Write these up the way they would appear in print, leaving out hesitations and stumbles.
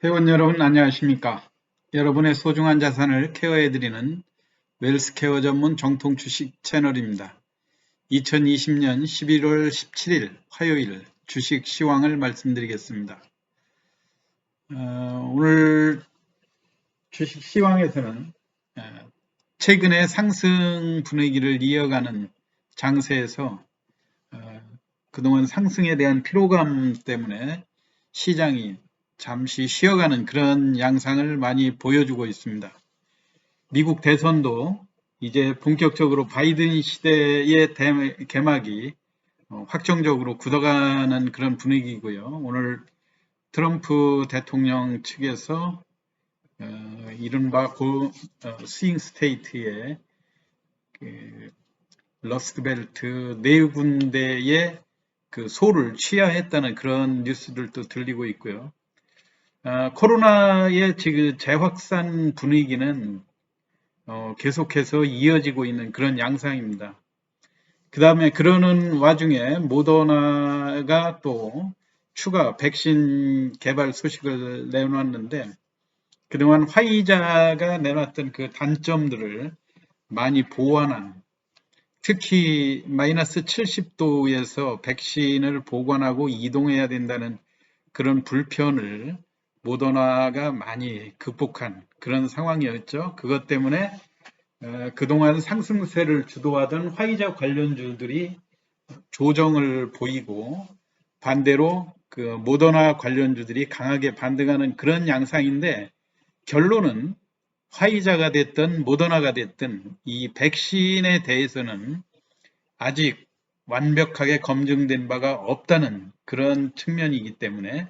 회원 여러분 안녕하십니까? 여러분의 소중한 자산을 케어해드리는 웰스케어 전문 정통 주식 채널입니다. 2020년 11월 17일 화요일 주식 시황을 말씀드리겠습니다. 오늘 주식 시황에서는 최근의 상승 분위기를 이어가는 장세에서 그동안 상승에 대한 피로감 때문에 시장이 잠시 쉬어가는 그런 양상을 많이 보여주고 있습니다. 미국 대선도 이제 본격적으로 바이든 시대의 개막이 확정적으로 굳어가는 그런 분위기고요. 오늘 트럼프 대통령 측에서 이른바 스윙 스테이트의 러스트벨트 네 군데의 그 소를 취하했다는 그런 뉴스들도 들리고 있고요. 코로나의 지금 재확산 분위기는 계속해서 이어지고 있는 그런 양상입니다. 그 다음에 그러는 와중에 모더나가 또 추가 백신 개발 소식을 내놨는데 그동안 화이자가 내놨던 그 단점들을 많이 보완한, 특히 마이너스 70도에서 백신을 보관하고 이동해야 된다는 그런 불편을 모더나가 많이 극복한 그런 상황이었죠. 그것 때문에 그동안 상승세를 주도하던 화이자 관련주들이 조정을 보이고, 반대로 그 모더나 관련주들이 강하게 반등하는 그런 양상인데, 결론은 화이자가 됐든 모더나가 됐든 이 백신에 대해서는 아직 완벽하게 검증된 바가 없다는 그런 측면이기 때문에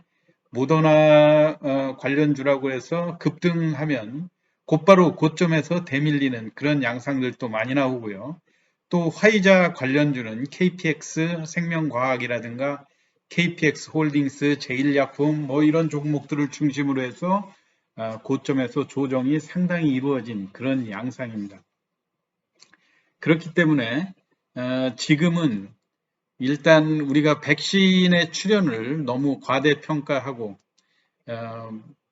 모더나 관련주라고 해서 급등하면 곧바로 고점에서 대밀리는 그런 양상들도 많이 나오고요. 또 화이자 관련주는 KPX 생명과학이라든가 KPX 홀딩스, 제일약품 뭐 이런 종목들을 중심으로 해서 고점에서 조정이 상당히 이루어진 그런 양상입니다. 그렇기 때문에 지금은 일단 우리가 백신의 출현을 너무 과대평가하고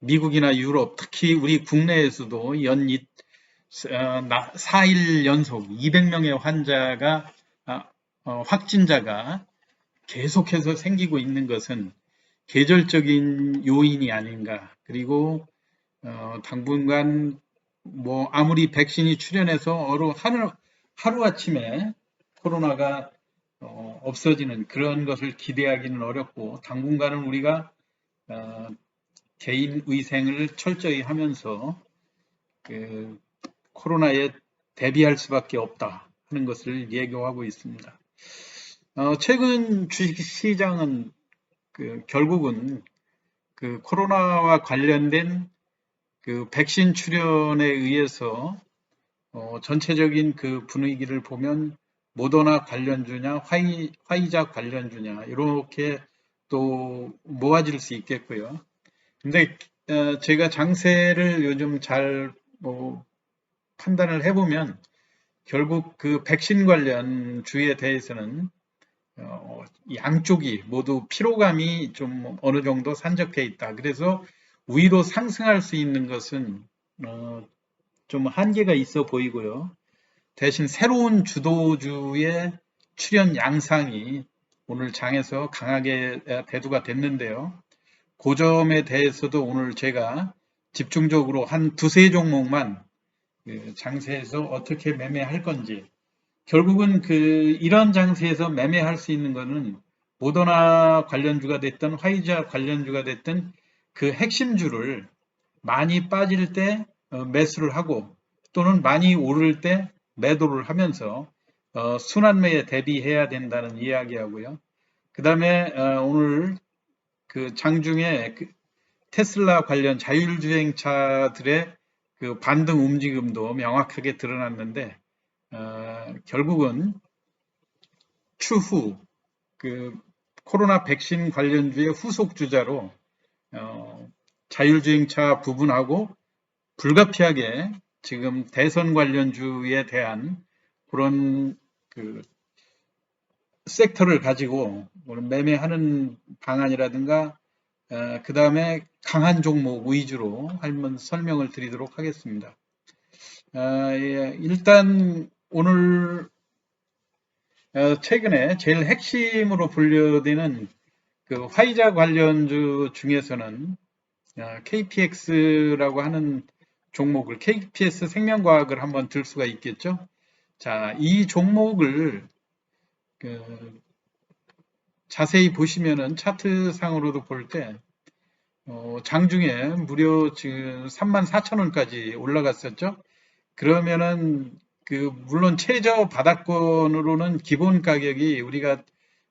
미국이나 유럽, 특히 우리 국내에서도 연일 4일 연속 200명의 환자가 확진자가 계속해서 생기고 있는 것은 계절적인 요인이 아닌가. 그리고 당분간 뭐 아무리 백신이 출현해서 하루아침에 코로나가 없어지는 그런 것을 기대하기는 어렵고, 당분간은 우리가 개인 위생을 철저히 하면서 그 코로나에 대비할 수밖에 없다 하는 것을 예고하고 있습니다. 최근 주식시장은 결국은 그 코로나와 관련된 그 백신 출현에 의해서 전체적인 그 분위기를 보면 모더나 관련주냐 화이자 관련주냐 이렇게 또 모아질 수 있겠고요. 근데 제가 장세를 요즘 잘 판단을 해보면 결국 그 백신 관련 주에 대해서는 양쪽이 모두 피로감이 좀 어느 정도 산적해 있다. 그래서 위로 상승할 수 있는 것은 좀 한계가 있어 보이고요. 대신 새로운 주도주의 출현 양상이 오늘 장에서 강하게 대두가 됐는데요. 그 점에 대해서도 오늘 제가 집중적으로 한 두세 종목만 장세에서 어떻게 매매할 건지, 결국은 이런 장세에서 매매할 수 있는 거는 모더나 관련주가 됐든 화이자 관련주가 됐든 그 핵심주를 많이 빠질 때 매수를 하고, 또는 많이 오를 때 매도를 하면서 순환매에 대비해야 된다는 이야기하고요. 그 다음에 오늘 그 장중에 테슬라 관련 자율주행차들의 그 반등 움직임도 명확하게 드러났는데, 결국은 추후 그 코로나 백신 관련주의 후속 주자로 자율주행차 부분하고 불가피하게 지금 대선 관련주에 대한 그런 그 섹터를 가지고 매매하는 방안이라든가 그 다음에 강한 종목 위주로 한번 설명을 드리도록 하겠습니다. 예, 일단 오늘 최근에 제일 핵심으로 분류되는 그 화이자 관련주 중에서는 KPX라고 하는 종목을 KPS 생명과학을 한번 들 수가 있겠죠. 자, 이 종목을 그 자세히 보시면은 차트상으로도 볼 때 장중에 무려 지금 34,000원까지 올라갔었죠. 그러면은 물론 최저 바닥권으로는 기본 가격이 우리가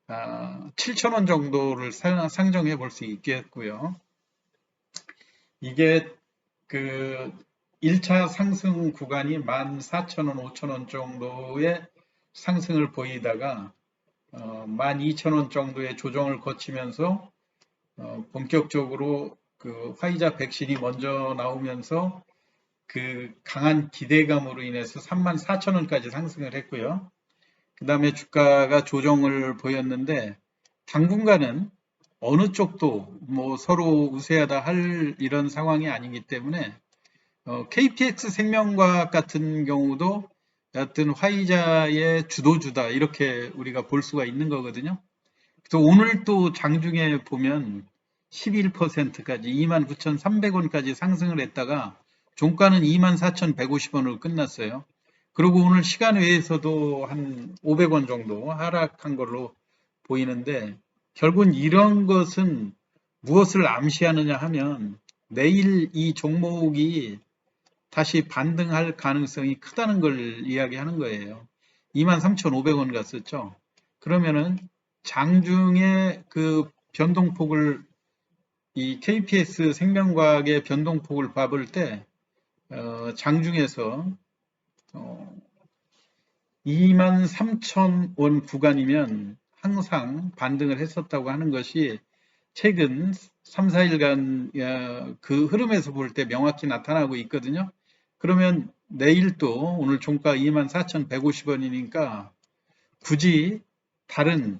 7,000원 정도를 상정해 볼 수 있겠고요. 이게 그 1차 상승 구간이 14,000원, 5,000원 정도의 상승을 보이다가 12,000원 정도의 조정을 거치면서 본격적으로 그 화이자 백신이 먼저 나오면서 그 강한 기대감으로 인해서 34,000원까지 상승을 했고요. 그 다음에 주가가 조정을 보였는데 당분간은 어느 쪽도 뭐 서로 우세하다 할 이런 상황이 아니기 때문에 KPX 생명과학 같은 경우도 여하튼 화이자의 주도주다 이렇게 우리가 볼 수가 있는 거거든요. 그래서 오늘 또 장중에 보면 11%까지 29,300원까지 상승을 했다가 종가는 24,150원으로 끝났어요. 그리고 오늘 시간 외에서도 한 500원 정도 하락한 걸로 보이는데 결국은 이런 것은 무엇을 암시하느냐 하면 내일 이 종목이 다시 반등할 가능성이 크다는 걸 이야기하는 거예요. 23,500원 갔었죠. 그러면은 장중에 그 변동폭을 이 KPS 생명과학의 변동폭을 봐볼 때 장중에서 23,000원 구간이면 항상 반등을 했었다고 하는 것이 최근 3, 4일간 그 흐름에서 볼 때 명확히 나타나고 있거든요. 그러면 내일 또 오늘 종가 24,150원이니까 굳이 다른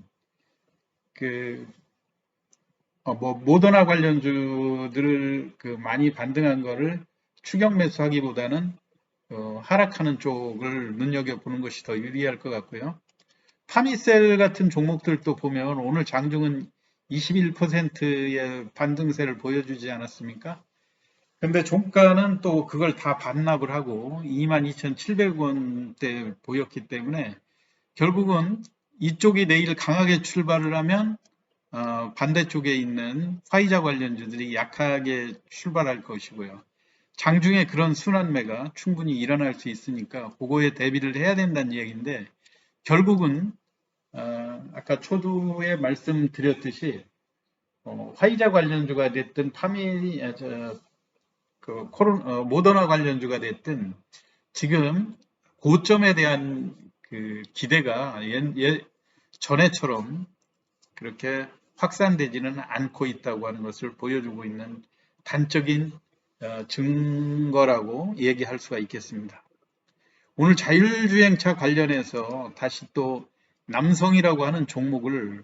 모더나 관련주들을 많이 반등한 거를 추격 매수하기보다는 하락하는 쪽을 눈여겨보는 것이 더 유리할 것 같고요. 파미셀 같은 종목들도 보면 오늘 장중은 21%의 반등세를 보여주지 않았습니까? 근데 종가는 또 그걸 다 반납을 하고 22,700원대 보였기 때문에 결국은 이쪽이 내일 강하게 출발을 하면 반대쪽에 있는 화이자 관련주들이 약하게 출발할 것이고요. 장중에 그런 순환매가 충분히 일어날 수 있으니까 그거에 대비를 해야 된다는 얘기인데 결국은 아까 초두에 말씀드렸듯이 화이자 관련주가 됐든 모더나 관련주가 됐든 지금 고점에 대한 그 기대가 전에처럼 그렇게 확산되지는 않고 있다고 하는 것을 보여주고 있는 단적인 증거라고 얘기할 수가 있겠습니다. 오늘 자율주행차 관련해서 다시 또 남성이라고 하는 종목을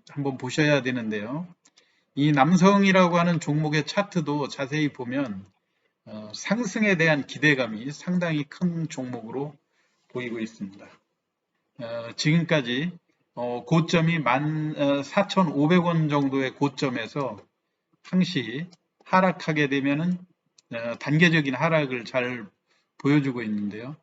한번 보셔야 되는데요. 이 남성이라고 하는 종목의 차트도 자세히 보면 상승에 대한 기대감이 상당히 큰 종목으로 보이고 있습니다. 지금까지 고점이 14,500원 정도의 고점에서 항시 하락하게 되면은 단계적인 하락을 잘 보여주고 있는데요.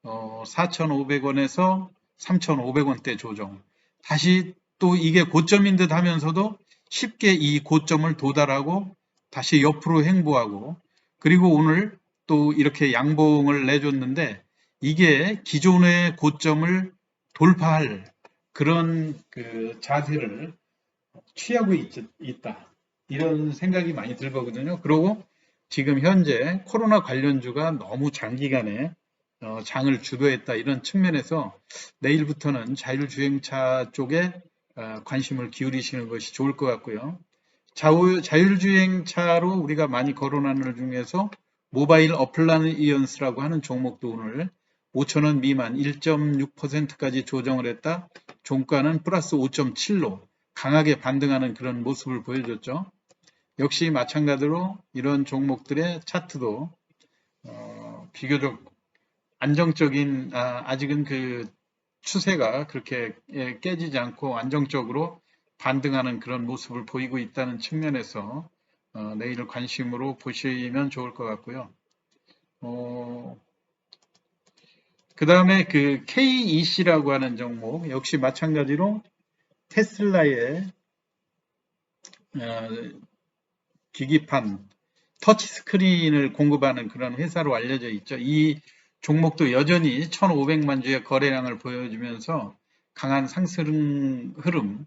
4,500원에서 3,500원대 조정. 다시 또 이게 고점인 듯 하면서도 쉽게 이 고점을 도달하고 다시 옆으로 횡보하고 그리고 오늘 또 이렇게 양봉을 내줬는데 이게 기존의 고점을 돌파할 그런 그 자세를 취하고 있다. 이런 생각이 많이 들거든요. 그리고 지금 현재 코로나 관련주가 너무 장기간에 장을 주도했다. 이런 측면에서 내일부터는 자율주행차 쪽에 관심을 기울이시는 것이 좋을 것 같고요. 자율주행차로 우리가 많이 거론하는 것 중에서 모바일 어플라이언스라고 하는 종목도 오늘 5,000원 미만 1.6%까지 조정을 했다. 종가는 플러스 5.7로 강하게 반등하는 그런 모습을 보여줬죠. 역시 마찬가지로 이런 종목들의 차트도 비교적 안정적인 아직은 그 추세가 그렇게 깨지지 않고 안정적으로 반등하는 그런 모습을 보이고 있다는 측면에서 내일 관심으로 보시면 좋을 것 같고요. 그 다음에 그 KEC라고 하는 종목 역시 마찬가지로 테슬라의 기기판 터치 스크린을 공급하는 그런 회사로 알려져 있죠. 이 종목도 여전히 1,500만 주의 거래량을 보여주면서 강한 상승 흐름.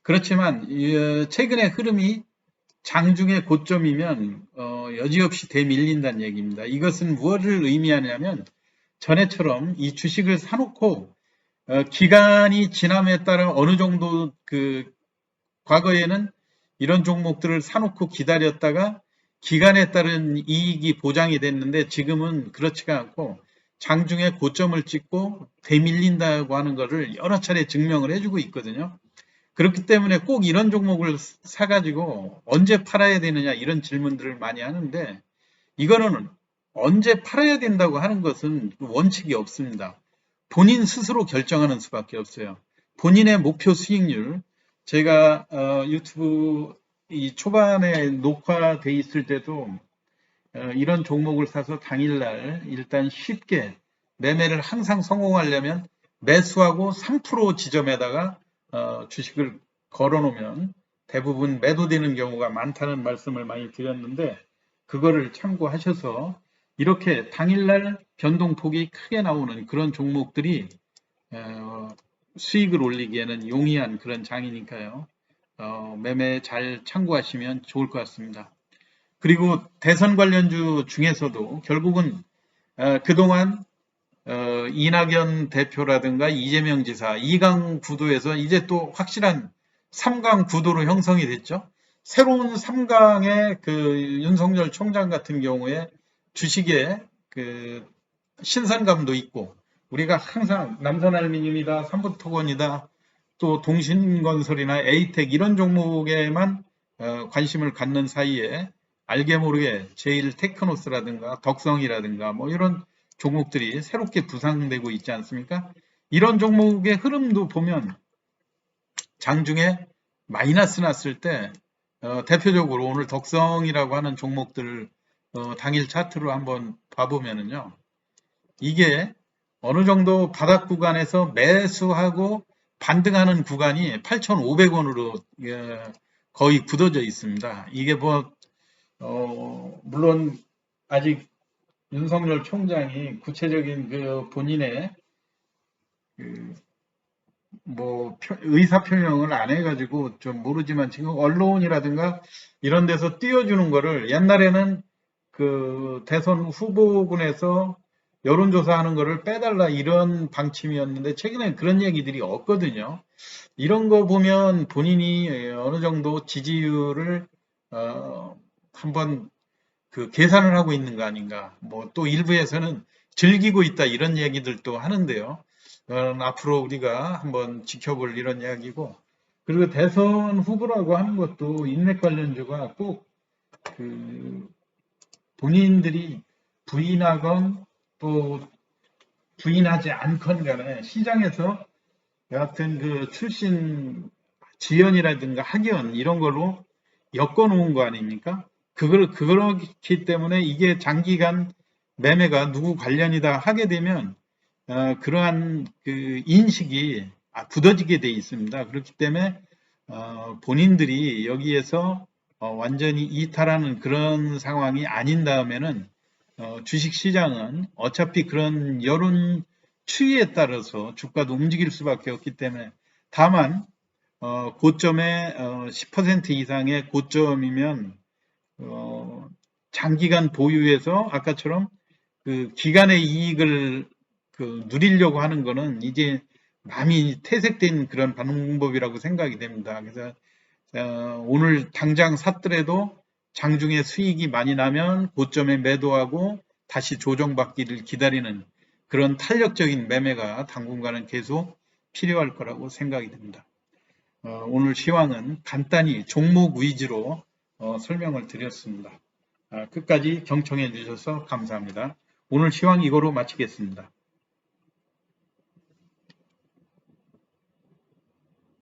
그렇지만 최근의 흐름이 장중의 고점이면 여지없이 되밀린다는 얘기입니다. 이것은 무엇을 의미하냐면 전에처럼 이 주식을 사놓고 기간이 지남에 따라 어느 정도 그 과거에는 이런 종목들을 사놓고 기다렸다가 기간에 따른 이익이 보장이 됐는데 지금은 그렇지가 않고 장중에 고점을 찍고 되밀린다고 하는 것을 여러 차례 증명을 해주고 있거든요. 그렇기 때문에 꼭 이런 종목을 사가지고 언제 팔아야 되느냐 이런 질문들을 많이 하는데 이거는 언제 팔아야 된다고 하는 것은 원칙이 없습니다. 본인 스스로 결정하는 수밖에 없어요. 본인의 목표 수익률, 제가 유튜브 이 초반에 녹화돼 있을 때도 이런 종목을 사서 당일날 일단 쉽게 매매를 항상 성공하려면 매수하고 3% 지점에다가 주식을 걸어놓으면 대부분 매도되는 경우가 많다는 말씀을 많이 드렸는데 그거를 참고하셔서 이렇게 당일날 변동폭이 크게 나오는 그런 종목들이 수익을 올리기에는 용이한 그런 장이니까요. 매매 잘 참고하시면 좋을 것 같습니다. 그리고 대선 관련주 중에서도 결국은 그동안 이낙연 대표라든가 이재명 지사 2강 구도에서 이제 또 확실한 3강 구도로 형성이 됐죠. 새로운 3강의 그 윤석열 총장 같은 경우에 주식에 그 신선감도 있고 우리가 항상 남선알미늄이다, 삼부토건이다, 또 동신건설이나 에이텍 이런 종목에만 관심을 갖는 사이에 알게 모르게 제일테크노스라든가 덕성이라든가 뭐 이런 종목들이 새롭게 부상되고 있지 않습니까? 이런 종목의 흐름도 보면 장중에 마이너스 났을 때 대표적으로 오늘 덕성이라고 하는 종목들을 당일 차트로 한번 봐보면은요. 이게 어느 정도 바닥 구간에서 매수하고 반등하는 구간이 8,500원으로 거의 굳어져 있습니다. 이게 뭐 물론 아직 윤석열 총장이 구체적인 그 본인의 뭐 의사 표명을 안 해가지고 좀 모르지만 지금 언론이라든가 이런 데서 띄워주는 거를 옛날에는 그 대선 후보군에서 여론조사하는 거를 빼달라 이런 방침이었는데 최근에 그런 얘기들이 없거든요. 이런 거 보면 본인이 어느 정도 지지율을 한번 그 계산을 하고 있는 거 아닌가. 뭐 또 일부에서는 즐기고 있다 이런 얘기들도 하는데요. 앞으로 우리가 한번 지켜볼 이런 이야기고 그리고 대선 후보라고 하는 것도 인맥 관련주가 꼭 그 본인들이 부인하건 또 부인하지 않건 간에 시장에서 여하튼 그 출신 지연이라든가 학연 이런 걸로 엮어놓은 거 아닙니까? 그렇기 때문에 이게 장기간 매매가 누구 관련이다 하게 되면 그러한 그 인식이 굳어지게 돼 있습니다. 그렇기 때문에 본인들이 여기에서 완전히 이탈하는 그런 상황이 아닌 다음에는 주식시장은 어차피 그런 여론 추이에 따라서 주가도 움직일 수밖에 없기 때문에 다만 고점의 10% 이상의 고점이면 장기간 보유해서 아까처럼 그 기간의 이익을 그 누리려고 하는 거는 이제 많이 퇴색된 그런 방법이라고 생각이 됩니다. 그래서 오늘 당장 샀더라도 장중에 수익이 많이 나면 고점에 매도하고 다시 조정받기를 기다리는 그런 탄력적인 매매가 당분간은 계속 필요할 거라고 생각이 됩니다. 오늘 시황은 간단히 종목 위주로 설명을 드렸습니다. 끝까지 경청해 주셔서 감사합니다. 오늘 시황 이거로 마치겠습니다.